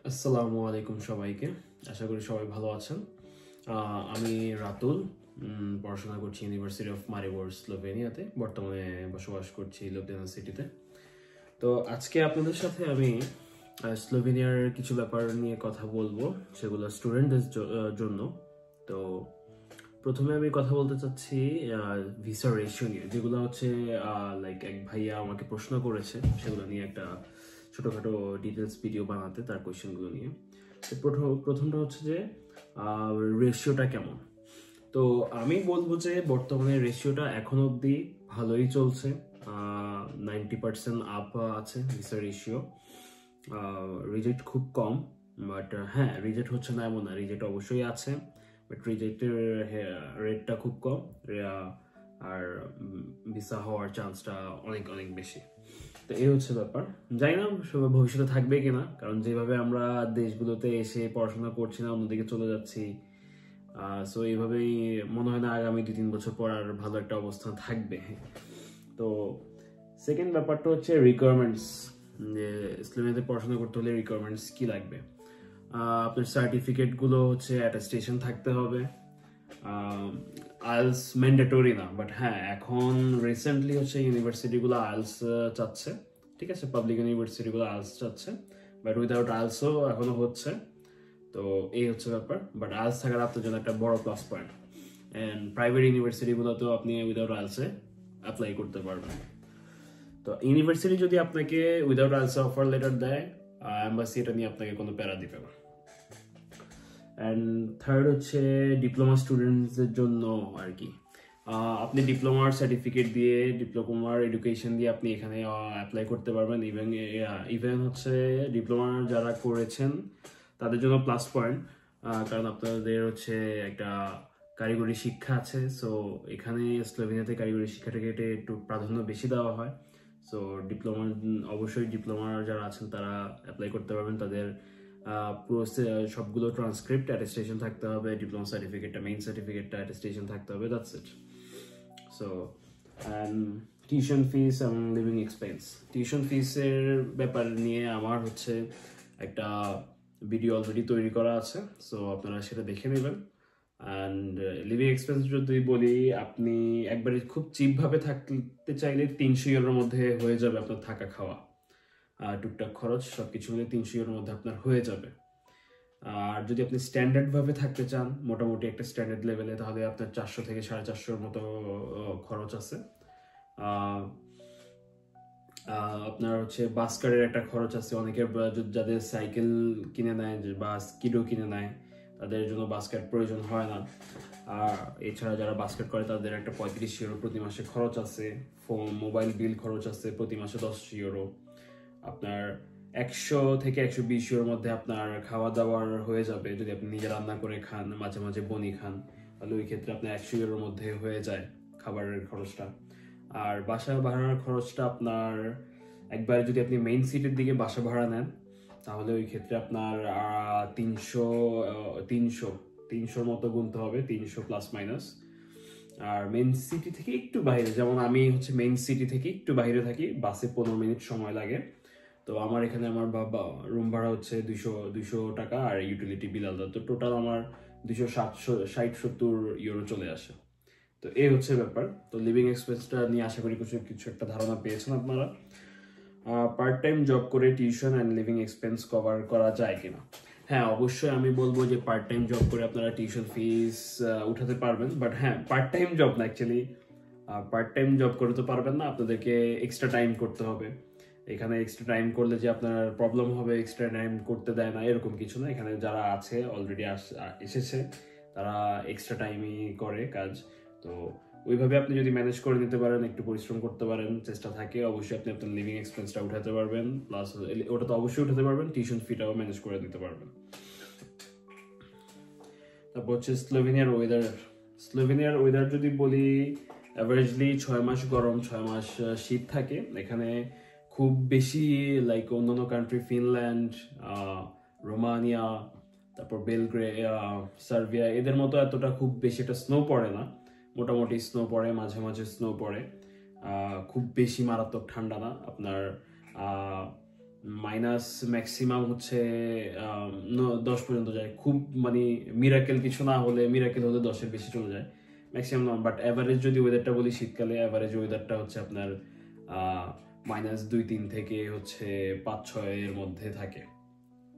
আসসালামু আলাইকুম সবাইকে। আশা করি সবাই ভালো আছেন। আমি রাতুল, পড়াশোনা করছি ইউনিভার্সিটি অফ মারিবোর স্লোভেনিয়াতে। বর্তমানে বসবাস করছি লুবলিয়ানা সিটিতে। তো আজকে আপনাদের সাথে আমি স্লোভেনিয়ার কিছু ব্যাপার নিয়ে কথা বলবো, সেগুলো স্টুডেন্টদের জন্য। তো প্রথমে আমি কথা বলতে চাচ্ছি ভিসা রেশিও নিয়ে, যেগুলো হচ্ছে লাইক এক ভাইয়া আমাকে প্রশ্ন করেছে, সেগুলো নিয়ে একটা ছোটোখাটো ডিটেলস ভিডিও বানাতে, তার কোয়েশ্চেনগুলো নিয়ে। তো প্রথমটা হচ্ছে যে রেশিওটা কেমন। তো আমি বলবো যে বর্তমানে রেশিওটা এখন অবধি ভালোই চলছে, 90% আপ আছে ভিসা রেশিও। রিজেক্ট খুব কম, বাট হ্যাঁ রিজেক্ট হচ্ছে না এমন না, রিজেক্ট অবশ্যই আছে, বাট রিজেক্টের রেটটা খুব কম, আর ভিসা হওয়ার চান্সটা অনেক অনেক বেশি। তো এই হচ্ছে ব্যাপার। জানি না ভবিষ্যতে থাকবে কিনা, কারণ যেভাবে আমরা দেশগুলোতে এসে পড়াশোনা করছি না, অন্যদিকে চলে যাচ্ছি। সো এইভাবেই মনে হয় না আগামী 2-3 বছর পর আর ভালো একটা অবস্থান থাকবে। তো সেকেন্ড ব্যাপারটা হচ্ছে রিকোয়ারমেন্টস, যে ইসলামিয়াতে পড়াশোনা করতে হলে রিকোয়ারমেন্টস কি লাগবে। আপনার সার্টিফিকেটগুলো হচ্ছে অ্যাটেস্টেশন থাকতে হবে। আইএলস ম্যান্ডেটরি না, বাট হ্যাঁ এখন রিসেন্টলি হচ্ছে ইউনিভার্সিটিগুলো আইএলস চাচ্ছে। ঠিক আছে, পাবলিক ইউনিভার্সিটিগুলো আইএলস চাচ্ছে, বাট উইদাউট আইএলসও এখনো হচ্ছে। তো এই হচ্ছে ব্যাপার, বাট আইএলস থাকার আপনার জন্য একটা বড় প্লাস পয়েন্ট। অ্যান্ড প্রাইভেট ইউনিভার্সিটিগুলোতেও আপনি উইদাউট আইএলসে অ্যাপ্লাই করতে পারবেন। তো ইউনিভার্সিটি যদি আপনাকে উইদাউট আইএলসে অফার লেটার দেয়, এম্বাসি এটা নিয়ে আপনাকে কোনো প্যারা দিবে না। অ্যান্ড থার্ড হচ্ছে ডিপ্লোমা স্টুডেন্টসদের জন্য আর কি, আপনি ডিপ্লোমার সার্টিফিকেট দিয়ে, ডিপ্লোমার এডুকেশন দিয়ে আপনি এখানে অ্যাপ্লাই করতে পারবেন। ইভেন হচ্ছে ডিপ্লোমা যারা করেছেন তাদের জন্য প্লাস পয়েন্ট, কারণ আপনাদের হচ্ছে একটা কারিগরি শিক্ষা আছে। সো এখানে স্লোভেনিয়াতে কারিগরি শিক্ষাটাকে একটু প্রাধান্য বেশি দেওয়া হয়। সো অবশ্যই ডিপ্লোমার যারা আছেন তারা অ্যাপ্লাই করতে পারবেন। তাদের পুরো সবগুলো ট্রান্সক্রিপ্ট অ্যাটেস্টেশন থাকতে হবে, ডিপ্লোমা সার্টিফিকেটটা, মেইন সার্টিফিকেটটা অ্যাটেস্টেশন থাকতে হবে, that's it. So and tuition fees এবং লিভিং এক্সপেন্স। টিউশন ফিসের ব্যাপার নিয়ে আমার হচ্ছে একটা ভিডিও অলরেডি তৈরি করা আছে, সো আপনারা সেটা দেখে নেবেন। অ্যান্ড লিভিং এক্সপেন্স যদি বলি, আপনি একবারে খুব চিপভাবে থাকতে চাইলে 300 ইউরোর মধ্যে হয়ে যাবে আপনার থাকা খাওয়া, টুকটাক খরচ সবকিছু মিলে 300 ইউরোর মধ্যে আপনার হয়ে যাবে। আর যদি আপনি স্ট্যান্ডার্ডভাবে থাকতে চান, মোটামুটি একটা স্ট্যান্ডার্ড লেভেলে, তাহলে আপনার 400 থেকে 450 মতো খরচ আছে। আপনার হচ্ছে বাস্কারের একটা খরচ আছে। অনেকের যাদের সাইকেল কিনে নেয় বা স্কিডও কিনে নেয়, তাদের জন্য বাস্কেট প্রয়োজন হয় না। আর এছাড়া যারা বাস্কেট করে তাদের একটা 35 ইউরো প্রতি মাসে খরচ আছে। মোবাইল বিল খরচ আছে প্রতি মাসে 10 ইউরো। আপনার 100 থেকে 120 ইউরোর মধ্যে আপনার খাওয়া দাওয়ার হয়ে যাবে। যদি আপনি নিজে রান্না করে খান, মাঝে মাঝে বনি খান, তাহলে ওই ক্ষেত্রে আপনার 100 ইউরোর মধ্যে হয়ে যায় খাবারের খরচটা। আর বাসা ভাড়ার খরচটা আপনার, একবারে যদি আপনি মেইন সিটির দিকে বাসা ভাড়া নেন, তাহলে ওই ক্ষেত্রে আপনার 300 মতো গুনতে হবে, 300 প্লাস মাইনাস। আর মেইন সিটি থেকে একটু বাইরে, যেমন আমি হচ্ছে মেইন সিটি থেকে একটু বাইরে থাকি, বাসে 15 মিনিট সময় লাগে। তো আমার এখানে আমার বাবা রুম ভাড়া হচ্ছে 200 টাকা, আর ইউটিলিটি বিল আলাদা, তো টোটাল আমার 260-70 ইউরো চলে আসে। তো এই হচ্ছে ব্যাপার। তো লিভিং এক্সপেন্সটা নিয়ে আশা করি কিছু একটা ধারণা পেয়েছেন আপনারা। পার্ট টাইম জব করে tuition and living expense cover করা যায় কিনা। হ্যাঁ, অবশ্যই আমি বলবো যে পার্ট টাইম জব করে আপনারা টিউশন ফিস উঠাতে পারবেন, বাট হ্যাঁ পার্ট টাইম জব না, অ্যাকচুয়ালি পার্ট টাইম জব করে তো পারবেন না, আপনাদেরকে এক্সট্রা টাইম করতে হবে। এখানে এক্সট্রা টাইম করলে যে আপনার প্রবলেম হবে, এক্সট্রা টাইম করতে দেয় না এরকম কিছু না। এখানে যারা আছে অলরেডি এসেছে, তারা এক্সট্রা টাইমই করে কাজ। তো ওইভাবে আপনি যদি ম্যানেজ করে নিতে পারেন, একটু পরিশ্রম করতে পারেন, চেষ্টা থাকে, অবশ্যই আপনি আপনার লিভিং এক্সপেন্সটা উঠাতে পারবেন। প্লাস ওটা তো অবশ্যই উঠাতে পারবেন, টিউশন ফিটাও ম্যানেজ করে দিতে পারবেন। তারপর হচ্ছে স্লোভেনিয়ার ওয়েদার যদি বলি, অ্যাভারেজলি 6 মাস গরম, 6 মাস শীত থাকে এখানে। খুব বেশি লাইক অন্যান্য কান্ট্রি, ফিনল্যান্ড, রোমানিয়া, তারপর সার্বিয়া, এদের মতো এতটা খুব বেশি একটা স্নো পড়ে না। মোটামুটি স্নো পড়ে, মাঝে মাঝে স্নো পড়ে, খুব বেশি মারাত্মক ঠান্ডা না। আপনার মাইনাস ম্যাক্সিমাম হচ্ছে 10 পর্যন্ত যায়, খুব মানে মিরাকেল কিছু না হলে, মিরাকেল হলে 10-এর বেশি চলে যায় ম্যাক্সিমাম না। বাট অ্যাভারেজ যদি ওয়েদারটা বলি, শীতকালে অ্যাভারেজ ওয়েদারটা হচ্ছে আপনার -2-3 থেকে হচ্ছে 5-6 এর মধ্যে থাকে,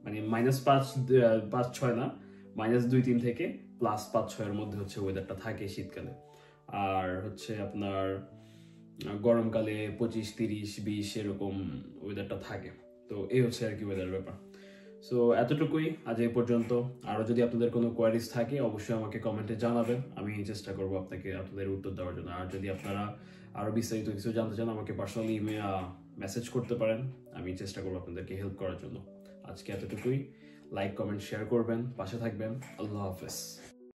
মানে -5-6 না, -2-3 থেকে +5-6 এর মধ্যে হচ্ছে ওয়েদারটা থাকে শীতকালে। আর হচ্ছে আপনার গরমকালে 25-30-20 এরকম ওয়েদারটা থাকে। তো এই হচ্ছে আর কি ওয়েদার ব্যাপার। সো এতটুকুই আজ এই পর্যন্ত। আরও যদি আপনাদের কোনো কোয়ারিজ থাকে অবশ্যই আমাকে কমেন্টে জানাবেন, আমি চেষ্টা করবো আপনাদের উত্তর দেওয়ার জন্য। আর যদি আপনারা আরও বিস্তারিত কিছু জানতে চান আমাকে পার্সোনালি মেসেজ করতে পারেন, আমি চেষ্টা করবো আপনাদেরকে হেল্প করার জন্য। আজকে এতটুকুই। লাইক, কমেন্ট, শেয়ার করবেন, পাশে থাকবেন। আল্লাহ হাফেজ।